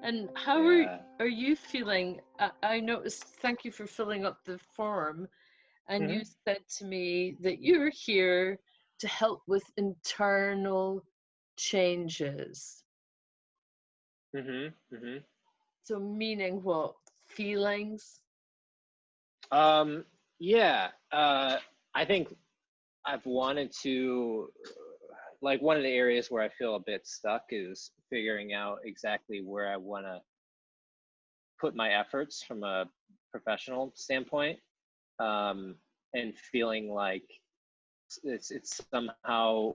And how Yeah. are you feeling? I noticed, thank you for filling up the form. And you Hmm. said to me that you're here to help with internal changes. Hmm. Hmm. So, meaning what? Feelings? Um, yeah. I think I've wanted to, like, one of the areas where I feel a bit stuck is figuring out exactly where I want to put my efforts from a professional standpoint, um, and feeling like it's somehow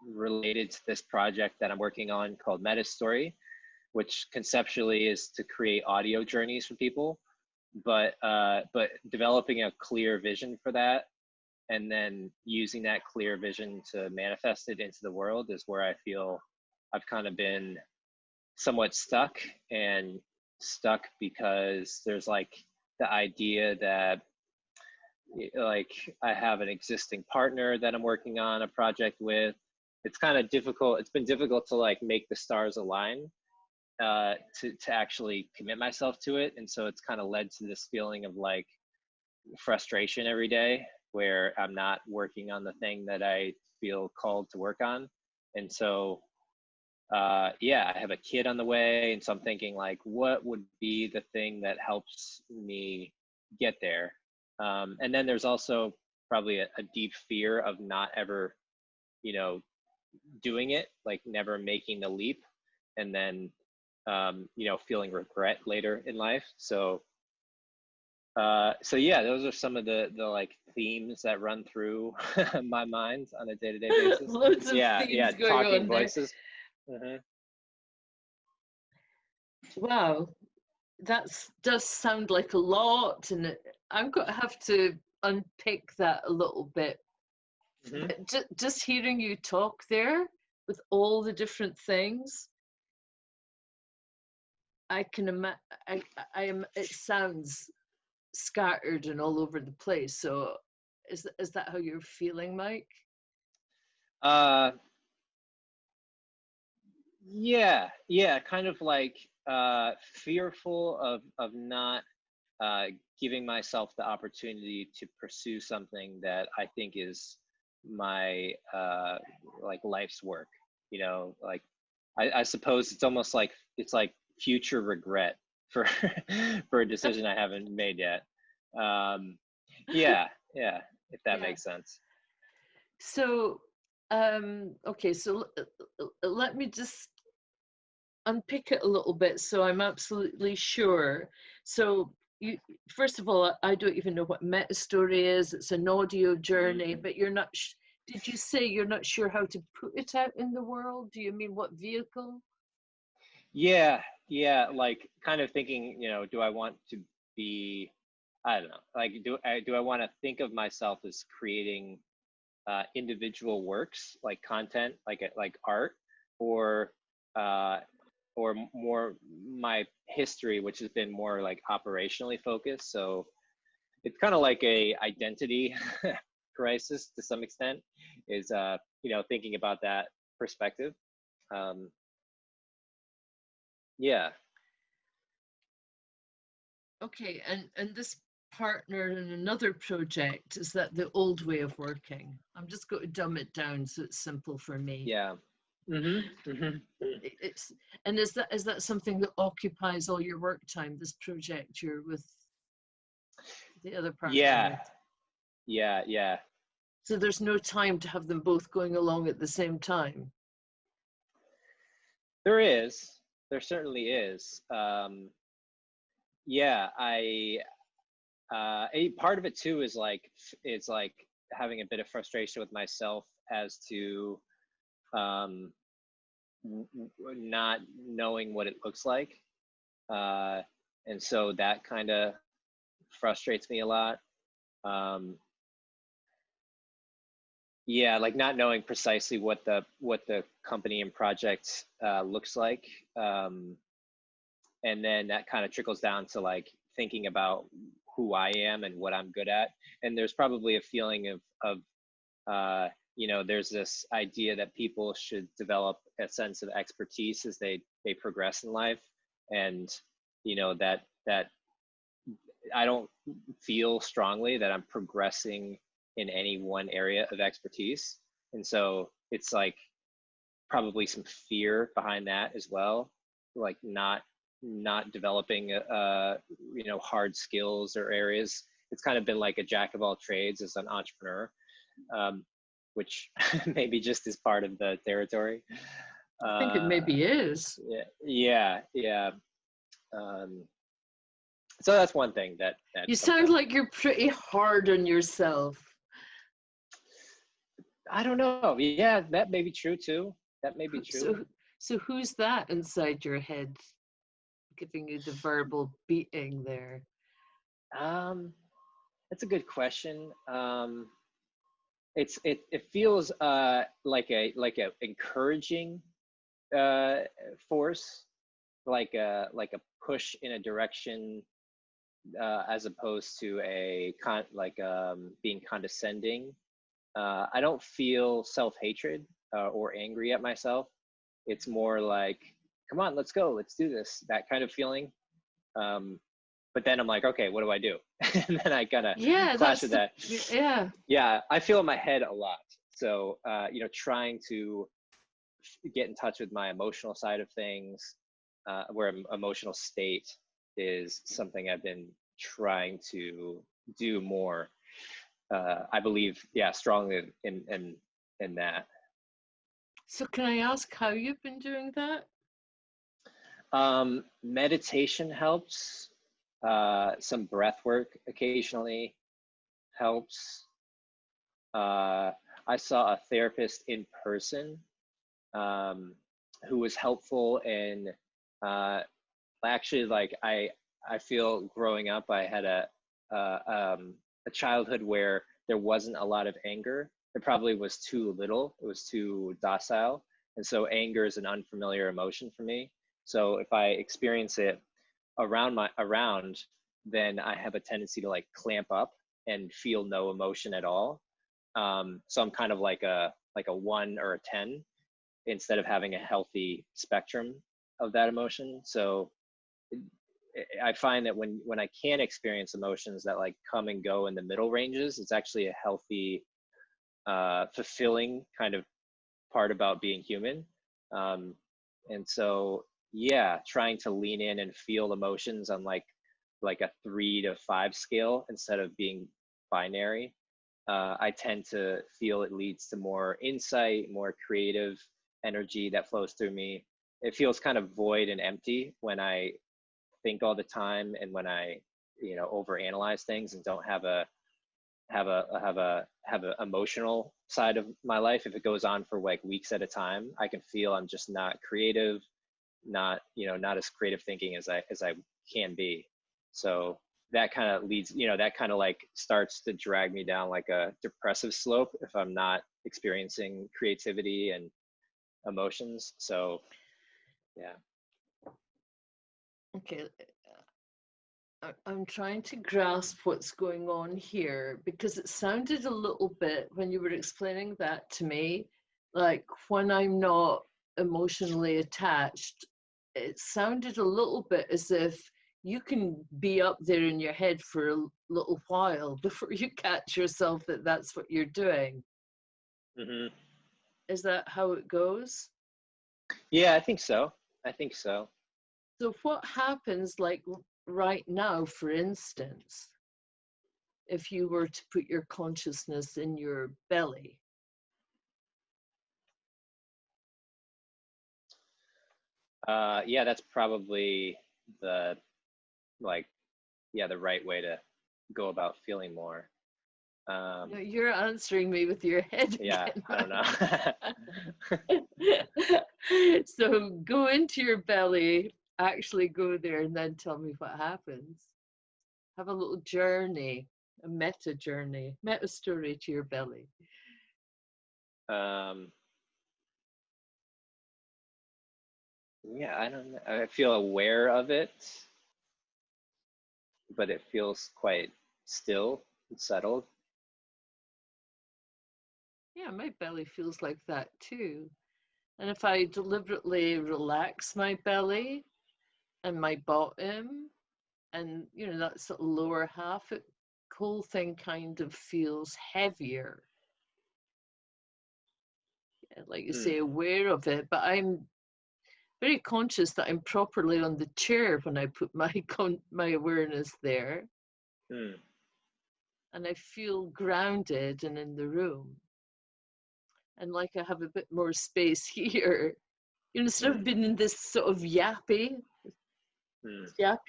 related to this project that I'm working on called Meta Story, which conceptually is to create audio journeys for people, but developing a clear vision for that and then using that clear vision to manifest it into the world is where I feel I've kind of been somewhat stuck, and stuck because there's like the idea that, like, I have an existing partner that I'm working on a project with. It's kind of difficult. It's been difficult to like make the stars align, to actually commit myself to it. And so it's kind of led to this feeling of like frustration every day where I'm not working on the thing that I feel called to work on. And so, yeah, I have a kid on the way. And so I'm thinking, like, what would be the thing that helps me get there? And then there's also probably a deep fear of not ever, you know, doing it, like never making the leap, and then, feeling regret later in life. So yeah, those are some of the like themes that run through my mind on a day-to-day basis. Loads of Yeah, yeah, themes going talking on there. voices. Hmm. Wow, that does sound like a lot, and I'm going to have to unpick that a little bit. Hmm. But just hearing you talk there with all the different things, I can imagine. I am. It sounds scattered and all over the place. So, is that how you're feeling, Mike? Uh, yeah, kind of like, fearful of not, uh, giving myself the opportunity to pursue something that I think is my, like life's work. Like, I suppose it's almost like it's like future regret for for a decision I haven't made yet. Um, yeah, yeah, if that Yeah. makes sense. So, okay. So let me just unpick it a little bit so I'm absolutely sure. So you, first of all, I don't even know what meta story is. It's an audio Hmm. journey, but you're not. Did you say you're not sure how to put it out in the world? Do you mean what vehicle? Yeah, yeah, like kind of thinking, do I want to be, I don't know, like do I want to think of myself as creating, individual works like content, like art, or uh, or more my history, which has been more like operationally focused. So it's kind of like a identity crisis to some extent, is, thinking about that perspective. Um, yeah. Okay, and this partner in another project, is that the old way of working? I'm just going to dumb it down so it's simple for me. Yeah. Hmm. Hmm. It's and is that something that occupies all your work time? This project you're with the other partner Yeah. with. Yeah. So there's no time to have them both going along at the same time. There is. There certainly is. Yeah, a part of it too is like having a bit of frustration with myself as to, um, not knowing what it looks like, uh, and so that kind of frustrates me a lot. Um, yeah, like not knowing precisely what the company and project, looks like. Um, and then that kind of trickles down to like thinking about who I am and what I'm good at. And there's probably a feeling of there's this idea that people should develop a sense of expertise as they progress in life, and that I don't feel strongly that I'm progressing in any one area of expertise. And so it's like probably some fear behind that as well, like not developing hard skills or areas. It's kind of been like a jack of all trades as an entrepreneur, which maybe just is part of the territory. I think it maybe is. Yeah. So that's one thing that you sound like you're pretty hard on yourself. I don't know. Yeah, that may be true too. That may be true. So who's that inside your head giving you the verbal beating there? That's a good question. It feels like a encouraging force, like a push in a direction, as opposed to being condescending. I don't feel self-hatred or angry at myself. It's more like, come on, let's go, let's do this, that kind of feeling. But then I'm like, okay, what do I do? And then I kind of clash with that. Yeah, I feel in my head a lot. So, trying to get in touch with my emotional side of things, where emotional state is something I've been trying to do more. I believe, strongly in that. So can I ask how you've been doing that? Meditation helps. Some breath work occasionally helps. I saw a therapist in person, who was helpful in, actually, like I feel growing up, I had a childhood where there wasn't a lot of anger. There probably was too little. It was too docile. And so anger is an unfamiliar emotion for me. So if I experience it around, then I have a tendency to like clamp up and feel no emotion at all. So I'm kind of like a 1 or a 10, instead of having a healthy spectrum of that emotion. So I find that when I can experience emotions that like come and go in the middle ranges, it's actually a healthy, fulfilling kind of part about being human. And so, trying to lean in and feel emotions on like a 3 to 5 scale instead of being binary. I tend to feel it leads to more insight, more creative energy that flows through me. It feels kind of void and empty when I think all the time, and when I overanalyze things and don't have a emotional side of my life. If it goes on for like weeks at a time, I can feel I'm just not creative, not as creative thinking as I can be. So that kind of leads, that kind of like starts to drag me down like a depressive slope if I'm not experiencing creativity and emotions. So yeah. Okay, I'm trying to grasp what's going on here, because it sounded a little bit, when you were explaining that to me, like when I'm not emotionally attached, it sounded a little bit as if you can be up there in your head for a little while before you catch yourself that that's what you're doing. Mm-hmm. Is that how it goes? Yeah, I think so. So what happens, like right now, for instance, if you were to put your consciousness in your belly? Yeah, that's probably the right way to go about feeling more. No, you're answering me with your head yeah, again. I don't know. So go into your belly, actually go there, and then tell me what happens. Have a little journey, a meta journey, meta story to your belly. Yeah, I don't know. I feel aware of it, but it feels quite still and settled. Yeah, my belly feels like that too. And if I deliberately relax my belly, and my bottom, and you know, that sort of lower half, it whole thing kind of feels heavier. Like you say, aware of it, but I'm very conscious that I'm properly on the chair when I put my awareness there. And I feel grounded and in the room. And like I have a bit more space here. You know, instead of being in this sort of yappy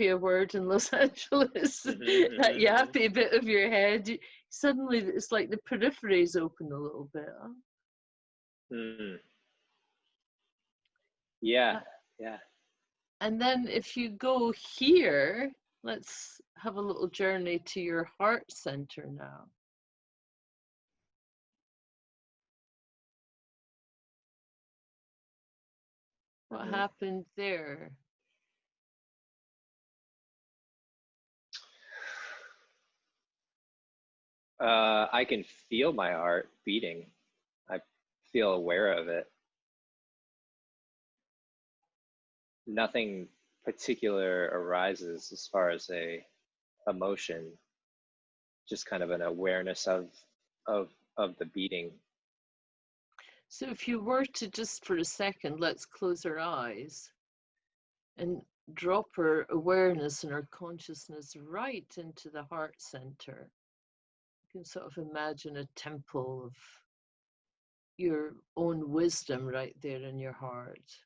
a word in Los Angeles, that yappy bit of your head, suddenly it's like the peripheries open a little bit. Yeah. And then if you go here, let's have a little journey to your heart center now. What happened there? I can feel my heart beating. I feel aware of it. Nothing particular arises as far as a emotion, just kind of an awareness of the beating. So if you were to just for a second, let's close our eyes and drop our awareness and our consciousness right into the heart center. You can sort of imagine a temple of your own wisdom right there in your heart.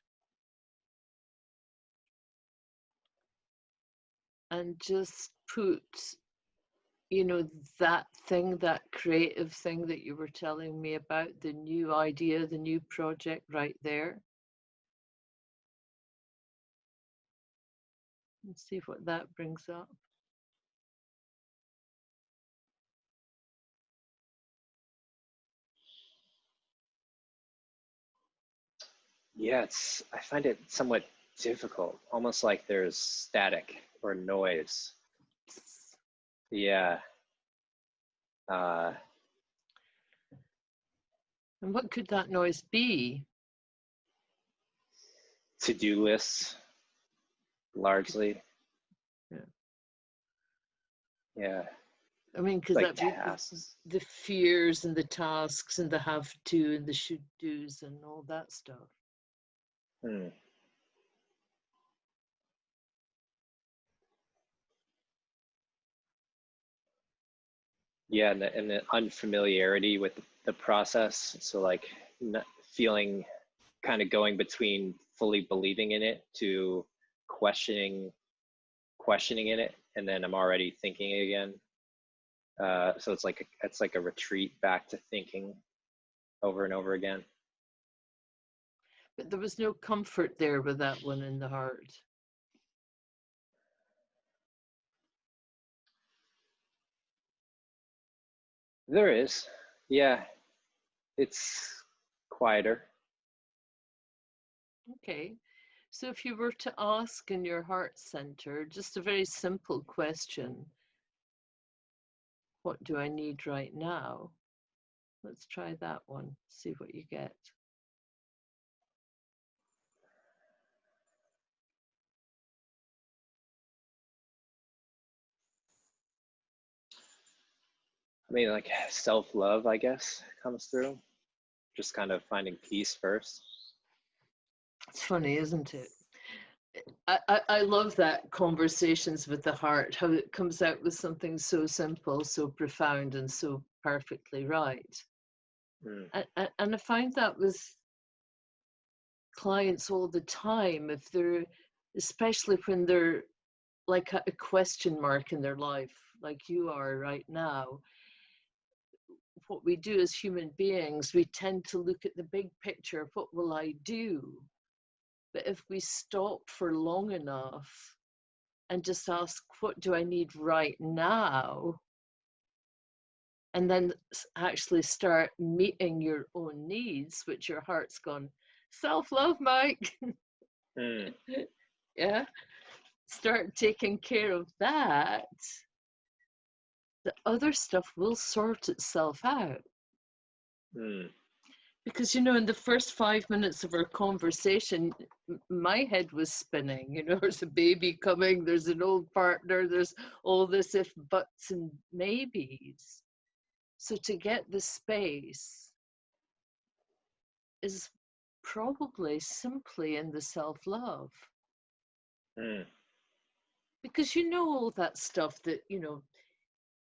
And just put, you know, that thing, that creative thing that you were telling me about, the new idea, the new project right there. And see what that brings up. Yeah, I find it somewhat difficult, almost like there's static or noise. Yeah. And what could that noise be? To-do lists, largely. Yeah. I mean, because like that'd be the fears and the tasks and the have to and the should do's and all that stuff. Yeah, and the unfamiliarity with the process. So like not feeling, kind of going between fully believing in it to questioning in it, and then I'm already thinking again. So it's like a retreat back to thinking over and over again. But there was no comfort there with that one in the heart. There is, yeah. It's quieter. Okay. So if you were to ask in your heart center, just a very simple question, what do I need right now? Let's try that one, see what you get. I mean, like self-love, I guess, comes through. Just kind of finding peace first. It's funny, isn't it? I love that conversations with the heart, how it comes out with something so simple, so profound, and so perfectly right. And I find that with clients all the time, if they're, especially when they're like a question mark in their life, like you are right now. What we do as human beings, we tend to look at the big picture, what will I do? But if we stop for long enough and just ask, what do I need right now? And then actually start meeting your own needs, which your heart's gone, self-love, Mike. Yeah. Start taking care of that. The other stuff will sort itself out. Because, you know, in the first 5 minutes of our conversation, my head was spinning. You know, there's a baby coming, there's an old partner, there's all this if, buts, and maybes. So to get the space is probably simply in the self-love. Because you know all that stuff that, you know,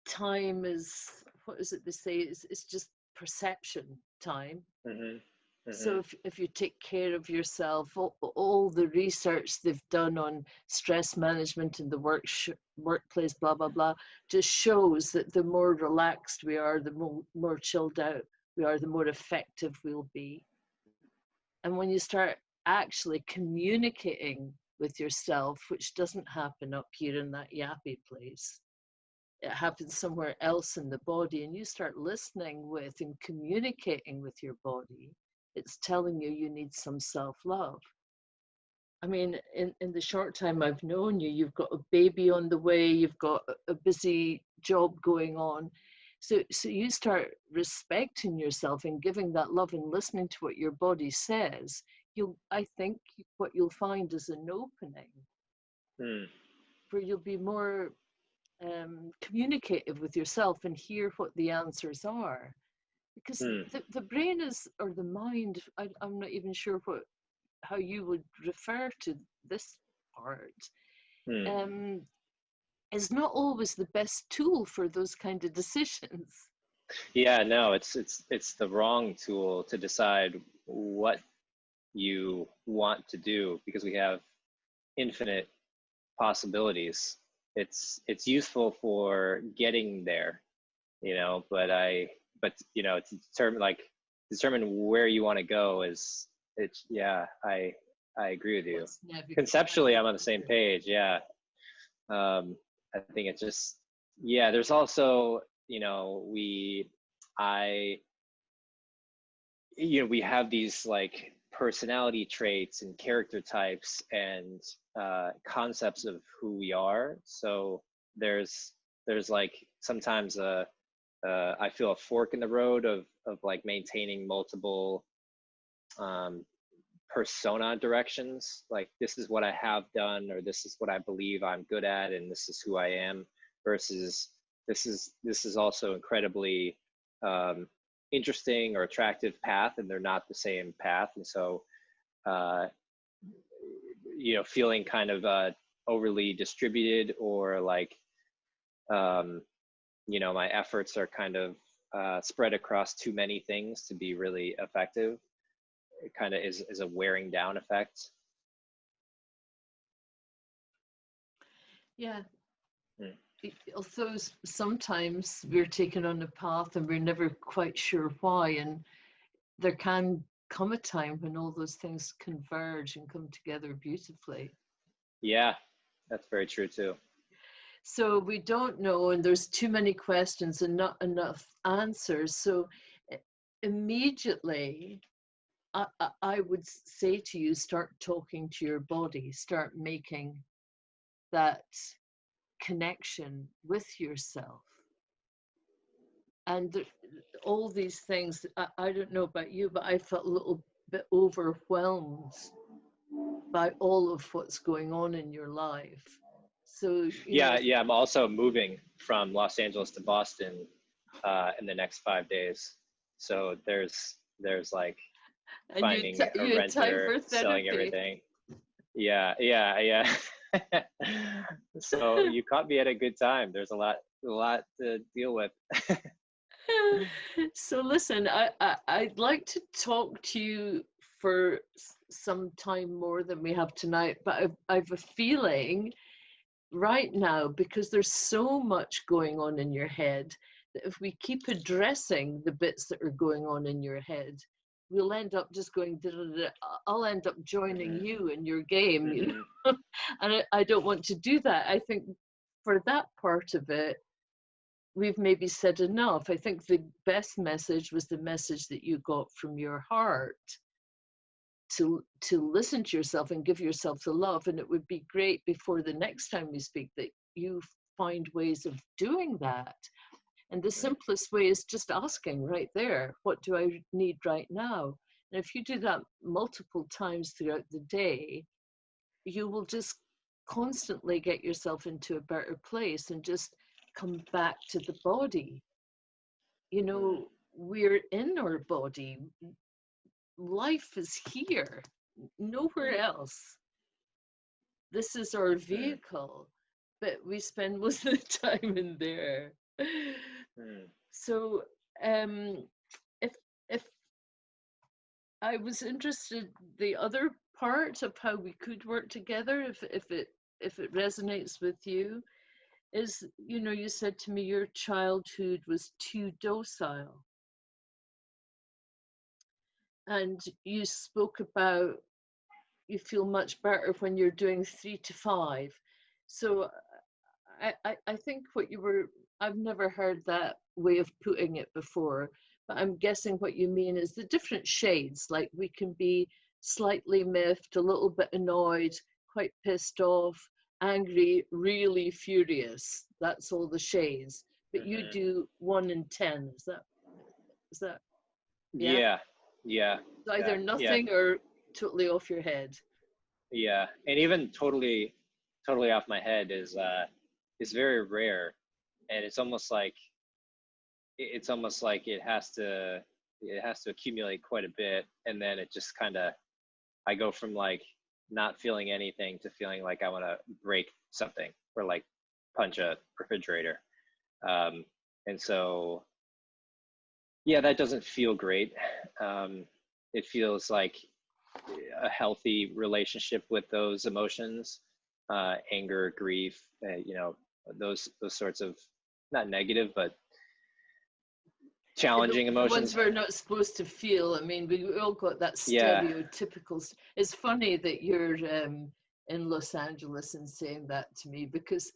time is, what is it they say, it's just perception time. So if you take care of yourself, all the research they've done on stress management in the workplace, blah, blah, blah, just shows that the more relaxed we are, the more chilled out we are, the more effective we'll be. And when you start actually communicating with yourself, which doesn't happen up here in that yappy place, it happens somewhere else in the body, and you start listening with and communicating with your body, it's telling you you need some self-love. I mean, in the short time I've known you, you've got a baby on the way, you've got a busy job going on. So you start respecting yourself and giving that love and listening to what your body says. I think what you'll find is an opening where you'll be more communicative with yourself and hear what the answers are. Because the brain is, or the mind, I'm not even sure how you would refer to this part, is not always the best tool for those kind of decisions. Yeah, no, it's the wrong tool to decide what you want to do, because we have infinite possibilities. It's useful for getting there, you know, but you know, to determine where you want to go is, I agree with you. Conceptually, I'm on the same page. Yeah. I think it's just, there's also, you know, we have these like personality traits and character types and concepts of who we are. So there's like sometimes I feel a fork in the road of like maintaining multiple persona directions, like this is what I have done, or this is what I believe I'm good at, and this is who I am, versus this is also incredibly interesting or attractive path, and they're not the same path. And so you know, feeling kind of overly distributed, or like you know, my efforts are kind of spread across too many things to be really effective. It kind of is a wearing down effect. Yeah. Although sometimes we're taken on a path and we're never quite sure why, and there can come a time when all those things converge and come together beautifully. Yeah, that's very true too. So we don't know, and there's too many questions and not enough answers. So immediately, I would say to you, start talking to your body, start making that connection with yourself. And all these things, I don't know about you, but I felt a little bit overwhelmed by all of what's going on in your life. So yeah, I'm also moving from Los Angeles to Boston in the next 5 days. So there's like and finding a renter, selling everything. Yeah. So you caught me at a good time. There's a lot to deal with. So listen, I'd like to talk to you for some time more than we have tonight, but I've a feeling right now, because there's so much going on in your head, that if we keep addressing the bits that are going on in your head, we'll end up just going, I'll end up joining you in your game, you know? And I don't want to do that. I think for that part of it, we've maybe said enough. I think the best message was the message that you got from your heart, to listen to yourself and give yourself the love. And it would be great before the next time we speak that you find ways of doing that. And the simplest way is just asking right there, what do I need right now? And if you do that multiple times throughout the day, you will just constantly get yourself into a better place and just come back to the body. You know, we're in our body. Life is here, nowhere else. This is our vehicle, but we spend most of the time in there. So if I was interested, the other part of how we could work together, if it resonates with you, is, you know, you said to me your childhood was too docile, and you spoke about you feel much better when you're doing 3 to 5. So I think what you were, I've never heard that way of putting it before, but I'm guessing what you mean is the different shades. Like we can be slightly miffed, a little bit annoyed, quite pissed off, angry, really furious. That's all the shades. But you do 1 and 10. Is that yeah? Yeah, yeah, It's either yeah, nothing or totally off your head. yeah. And even totally off my head is very rare, and it's almost like it has to accumulate quite a bit, and then it just kind of, I go from like not feeling anything to feeling like I want to break something or like punch a refrigerator. And so, yeah, that doesn't feel great. It feels like a healthy relationship with those emotions, anger, grief, you know, those sorts of, not negative, but challenging The ones emotions. we're not supposed to feel. I mean, we all got that Yeah. stereotypical. It's funny that you're in Los Angeles and saying that to me, because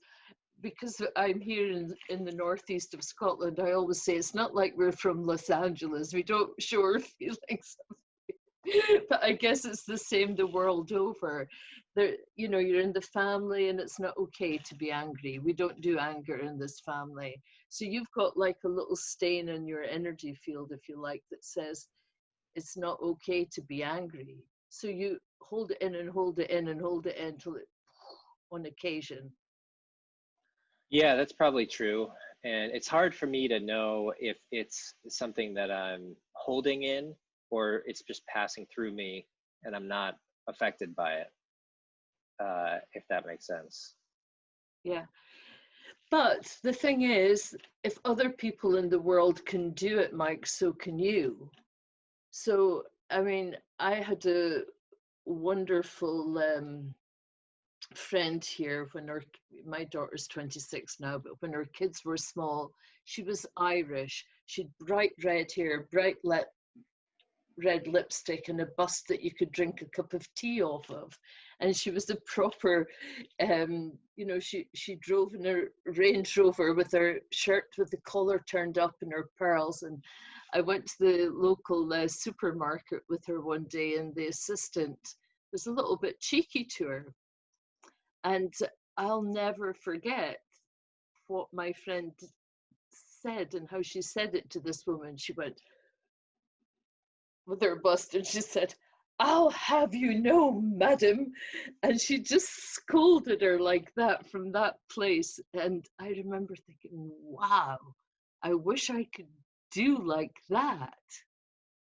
I'm here in the northeast of Scotland. I always say it's not like we're from Los Angeles. We don't show our feelings. But I guess it's the same the world over. There, you know, you're in the family and it's not okay to be angry. We don't do anger in this family. So you've got like a little stain in your energy field, if you like, that says it's not okay to be angry. So you hold it in and hold it in and hold it in till it, on occasion. Yeah, that's probably true. And it's hard for me to know if it's something that I'm holding in or it's just passing through me and I'm not affected by it, if that makes sense. Yeah. But the thing is, if other people in the world can do it, Mike, so can you. So, I mean, I had a wonderful friend here when my daughter's 26 now, but when her kids were small, she was Irish. She'd bright red hair, red lipstick, and a bust that you could drink a cup of tea off of. And she was a proper, you know, she drove in a Range Rover with her shirt with the collar turned up and her pearls. And I went to the local supermarket with her one day, and the assistant was a little bit cheeky to her. And I'll never forget what my friend said and how she said it to this woman. She went with her bust and she said, "I'll have you know, madam." And she just scolded her like that from that place. And I remember thinking, wow, I wish I could do like that.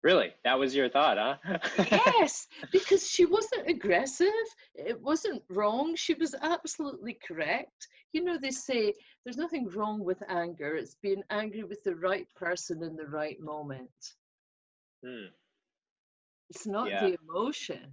Really? That was your thought, huh? Yes, because she wasn't aggressive. It wasn't wrong. She was absolutely correct. You know, they say there's nothing wrong with anger. It's being angry with the right person in the right moment. It's not Yeah. the emotion.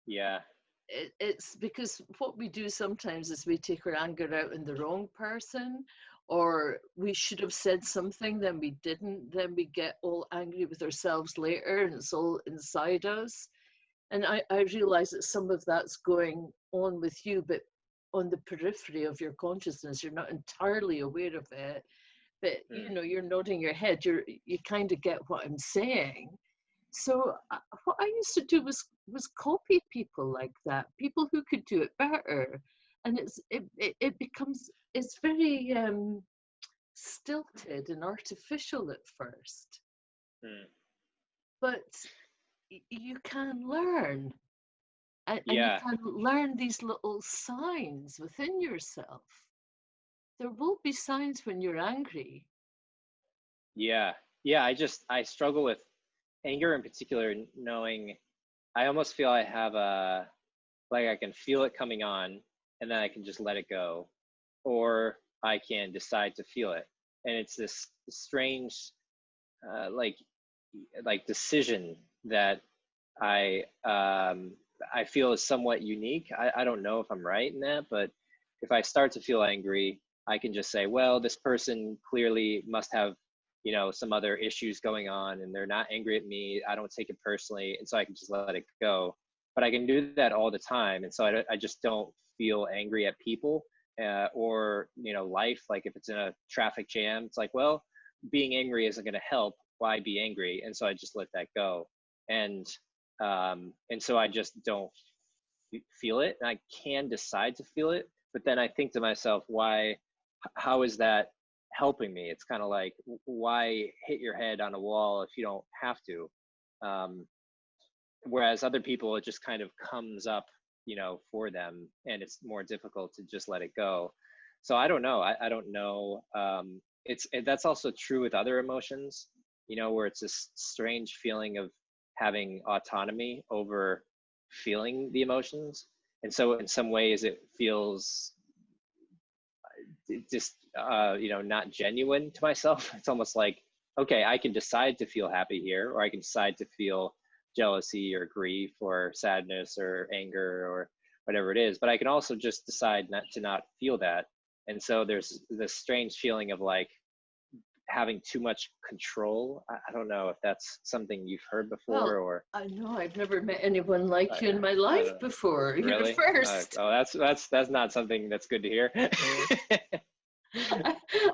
Yeah. It's because what we do sometimes is we take our anger out in the wrong person, or we should have said something, then we didn't, then we get all angry with ourselves later and it's all inside us. And I realize that some of that's going on with you, but on the periphery of your consciousness, you're not entirely aware of it. But you know, you're nodding your head, you kind of get what I'm saying. So what I used to do was copy people like that, people who could do it better, and it becomes, it's very stilted and artificial at first. Mm. But you can learn, and you Yeah. can learn these little signs within yourself. There will be signs when you're angry. Yeah. Yeah. I struggle with anger in particular, knowing I almost feel I have like I can feel it coming on and then I can just let it go, or I can decide to feel it. And it's this strange, uh, like, decision that I, I feel is somewhat unique. I don't know if I'm right in that, but if I start to feel angry, I can just say, well, this person clearly must have, some other issues going on and they're not angry at me. I don't take it personally. And so I can just let it go. But I can do that all the time. And so I just don't feel angry at people, or, life. Like if it's in a traffic jam, it's like, well, being angry isn't going to help. Why be angry? And so I just let that go. And so I just don't feel it, and I can decide to feel it, but then I think to myself, how is that helping me? It's kind of like, why hit your head on a wall if you don't have to? Whereas other people, it just kind of comes up, for them, and it's more difficult to just let it go. So I don't know. I don't know. That's also true with other emotions, where it's this strange feeling of having autonomy over feeling the emotions. And so in some ways it feels just, not genuine to myself. It's almost like, okay, I can decide to feel happy here, or I can decide to feel jealousy or grief or sadness or anger or whatever it is, but I can also just decide not feel that. And so there's this strange feeling of like having too much control. I don't know if that's something you've heard before, Well, or I know I've never met anyone like you in my I don't life know. before. You're the Really? first. Oh, that's not something that's good to hear.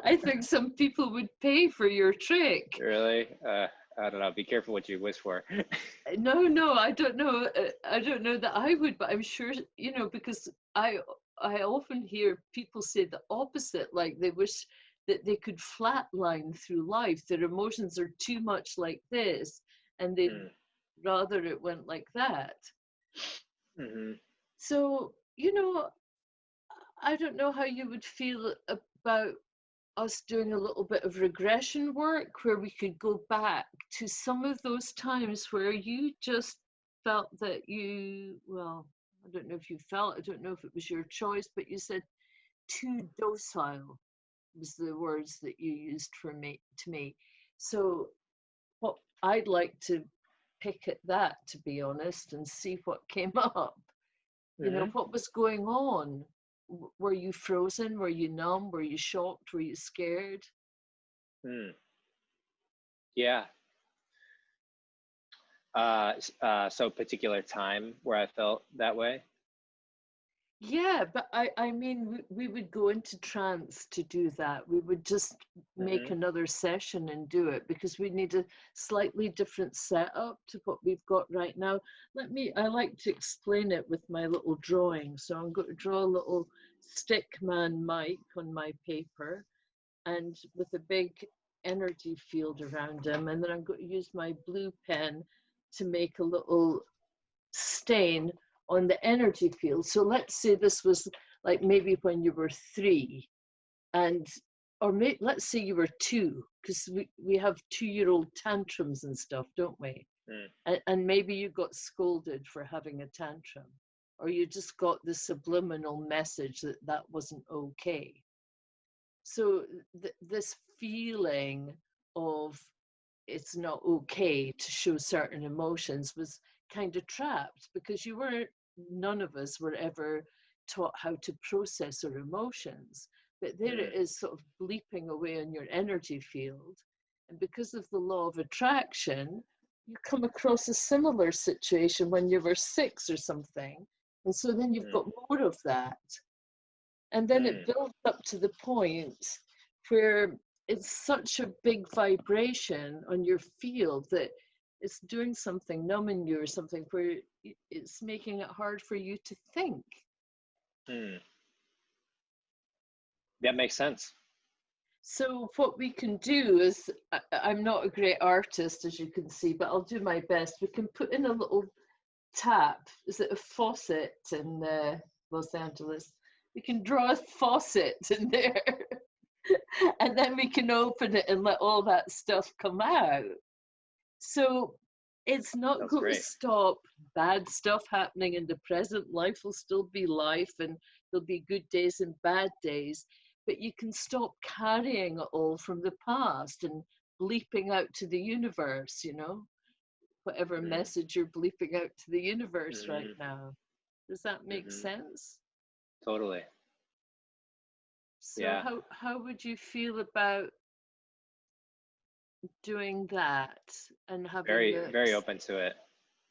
I think some people would pay for your trick. Really? I don't know. Be careful what you wish for. No, I don't know. I don't know that I would, but I'm sure, because I often hear people say the opposite, like they wish that they could flatline through life. Their emotions are too much like this, and they'd Mm. rather it went like that. Mm-hmm. So, I don't know how you would feel about us doing a little bit of regression work where we could go back to some of those times where you just felt that well, I don't know if you felt, I don't know if it was your choice, but you said too docile was the words that you used to me. So what I'd like to pick at that, to be honest, and see what came up. Mm-hmm. What was going on? Were you frozen? Were you numb? Were you shocked? Were you scared? Mm. Yeah. So particular time where I felt that way. Yeah, but I mean, we would go into trance to do that. We would just make Mm-hmm. another session and do it because we need a slightly different setup to what we've got right now. I like to explain it with my little drawing. So I'm going to draw a little stick man mic on my paper and with a big energy field around him. And then I'm going to use my blue pen to make a little stain on the energy field. So let's say this was like maybe when you were 3, and let's say you were 2, because we have 2-year-old tantrums and stuff, don't we? Mm. And maybe you got scolded for having a tantrum, or you just got the subliminal message that that wasn't okay. So this feeling of it's not okay to show certain emotions was kind of trapped because none of us were ever taught how to process our emotions. But there it Mm. is, sort of bleeping away on your energy field. And because of the law of attraction, you come across a similar situation when you were 6 or something. And so then you've Mm. got more of that. And then it Mm. builds up to the point where it's such a big vibration on your field that it's doing something, numbing you or something, where it's making it hard for you to think. Mm. That makes sense. So what we can do is, I'm not a great artist, as you can see, but I'll do my best. We can put in a little tap. Is it a faucet in Los Angeles? We can draw a faucet in there, and then we can open it and let all that stuff come out. So it's not That's going to great. stop bad stuff happening in the present. Life will still be life, and there'll be good days and bad days, but you can stop carrying it all from the past and bleeping out to the universe, you know, whatever Mm-hmm. message you're bleeping out to the universe right Mm-hmm. now. Does that make Mm-hmm. sense? Totally. So Yeah. how would you feel about doing that and having Very, the very open to it.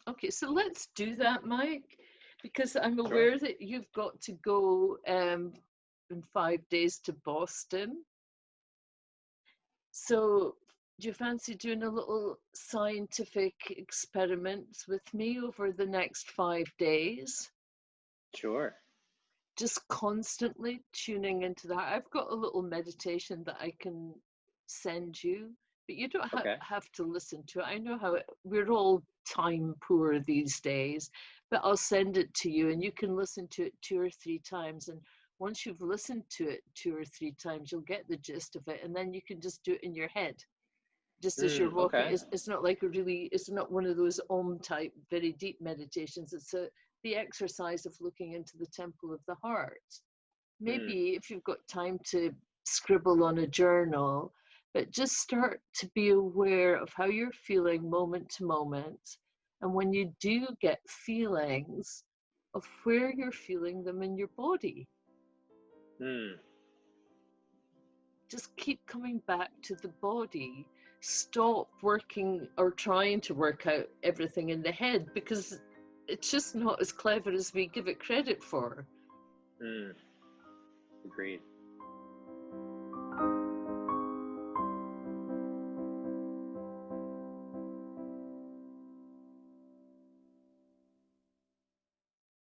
Okay, so let's do that, Mike, because I'm Sure. aware that you've got to go in 5 days to Boston. So do you fancy doing a little scientific experiment with me over the next 5 days? Sure. Just constantly tuning into that. I've got a little meditation that I can send you, but you don't Okay. have to listen to it. I know how we're all time poor these days, but I'll send it to you and you can listen to it 2 or 3 times. And once you've listened to it 2 or 3 times, you'll get the gist of it. And then you can just do it in your head, just as you're walking. Okay. It's not like it's not one of those om type, very deep meditations. It's the exercise of looking into the temple of the heart. Mm. Maybe if you've got time to scribble on a journal, but just start to be aware of how you're feeling moment to moment. And when you do get feelings, of where you're feeling them in your body. Mm. Just keep coming back to the body. Stop working or trying to work out everything in the head, because it's just not as clever as we give it credit for. Mm. Agreed.